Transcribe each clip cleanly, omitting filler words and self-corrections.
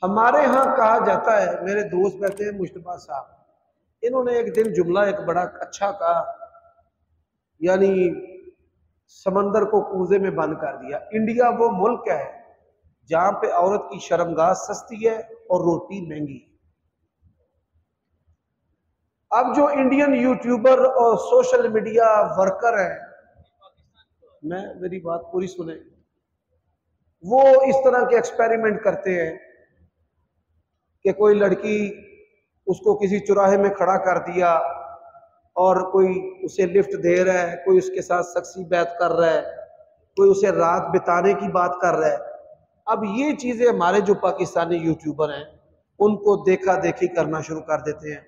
हमारे यहाँ कहा जाता है, मेरे दोस्त बैठे हैं मुश्तबा साहब, इन्होंने एक दिन जुमला एक बड़ा अच्छा कहा, यानी समंदर को कूजे में बंद कर दिया। इंडिया वो मुल्क है जहां पे औरत की शर्मगाह सस्ती है और रोटी महंगी है। अब जो इंडियन यूट्यूबर और सोशल मीडिया वर्कर है, मेरी बात पूरी सुने, वो इस तरह के एक्सपेरिमेंट करते हैं कि कोई लड़की उसको किसी चौराहे में खड़ा कर दिया और कोई उसे लिफ्ट दे रहा है, कोई उसके साथ शख्सी बात कर रहा है, कोई उसे रात बिताने की बात कर रहा है। अब ये चीजें हमारे जो पाकिस्तानी यूट्यूबर हैं उनको देखा देखी करना शुरू कर देते हैं।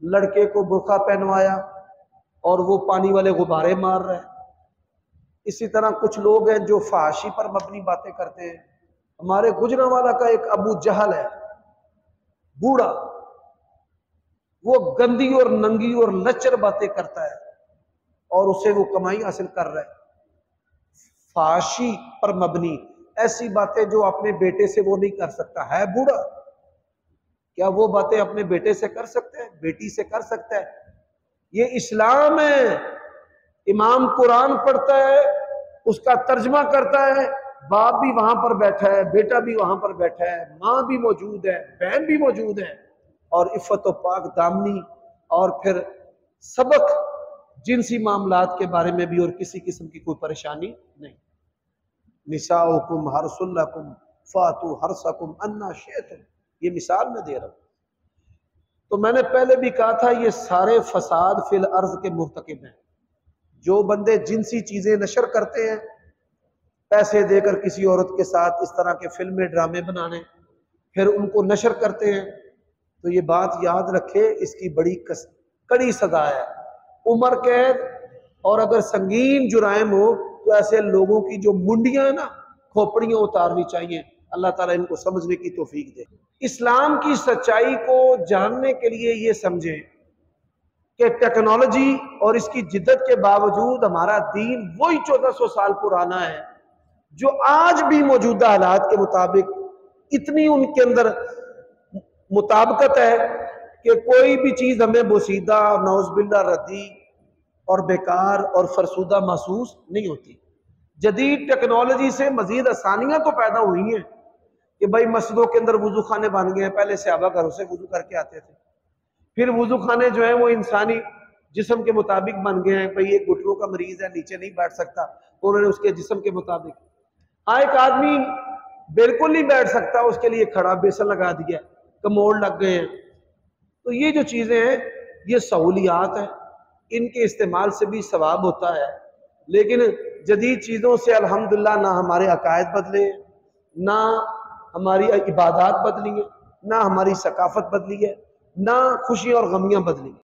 लड़के को बुर्का पहनवाया और वो पानी वाले गुब्बारे मार रहा है। इसी तरह कुछ लोग हैं जो फहाशी पर मबनी बातें करते हैं। हमारे गुजरांवाला का एक अबू जहल है, बूढ़ा, वो गंदी और नंगी और लच्चर बातें करता है और उसे वो कमाई हासिल कर रहा है। फाशी पर मबनी ऐसी बातें जो अपने बेटे से वो नहीं कर सकता है। बूढ़ा क्या वो बातें अपने बेटे से कर सकते हैं, बेटी से कर सकता है? ये इस्लाम है। इमाम कुरान पढ़ता है, उसका तर्जमा करता है, बाप भी वहां पर बैठा है, बेटा भी वहां पर बैठा है, माँ भी मौजूद है, बहन भी मौजूद है, और इफ़्फ़त व पाक दामनी और फिर सबक जिनसी मामलात के बारे में भी, और किसी किस्म की कोई परेशानी नहीं। निसाउकुम हर्सुल लकुम फातू हर्सकुम अन्ना शिअतुम, ये मिसाल मैं दे रहा हूं। तो मैंने पहले भी कहा था, ये सारे फसाद फिल अर्ज के मुर्तकिब हैं। जो बंदे जिनसी चीजें नशर करते हैं, पैसे देकर किसी औरत के साथ इस तरह के फिल्में ड्रामे बनाने, फिर उनको नशर करते हैं, तो ये बात याद रखे, इसकी बड़ी कड़ी सजा है, उम्र कैद, और अगर संगीन जुराइम हो तो ऐसे लोगों की जो मुंडियां है ना, खोपड़ियां उतारनी चाहिए। अल्लाह ताला इनको समझने की तौफीक दे। इस्लाम की सच्चाई को जानने के लिए ये समझें कि टेक्नोलॉजी और इसकी जिद्दत के बावजूद हमारा दीन वही 1400 साल पुराना है, जो आज भी मौजूदा हालात के मुताबिक इतनी उनके अंदर मुताबिकत है कि कोई भी चीज हमें बोसीदा और नौज़बिल्ला रद्दी और बेकार और फरसूदा महसूस नहीं होती। जदीद टेक्नोलॉजी से मजीद आसानियां तो पैदा हुई हैं कि भाई मस्जिदों के अंदर वुजू खाने बन गए हैं। पहले सहाबा घरों से वुजू करके आते थे, फिर वुजू खाने जो है वो इंसानी जिस्म के मुताबिक बन गए हैं। भाई एक घुटनों का मरीज है, नीचे नहीं बैठ सकता, उन्होंने उसके जिस्म के मुताबिक। हाँ, एक आदमी बिल्कुल नहीं बैठ सकता, उसके लिए खड़ा बेसन लगा दिया, कमोड़ लग गए हैं। तो ये जो चीजें हैं ये सहूलियात हैं, इनके इस्तेमाल से भी सवाब होता है। लेकिन जदीद चीज़ों से अल्हम्दुलिल्लाह ना हमारे अकायद बदले, ना हमारी इबादत बदली है, ना हमारी सकाफत बदली है, ना खुशी और गमियां बदली है।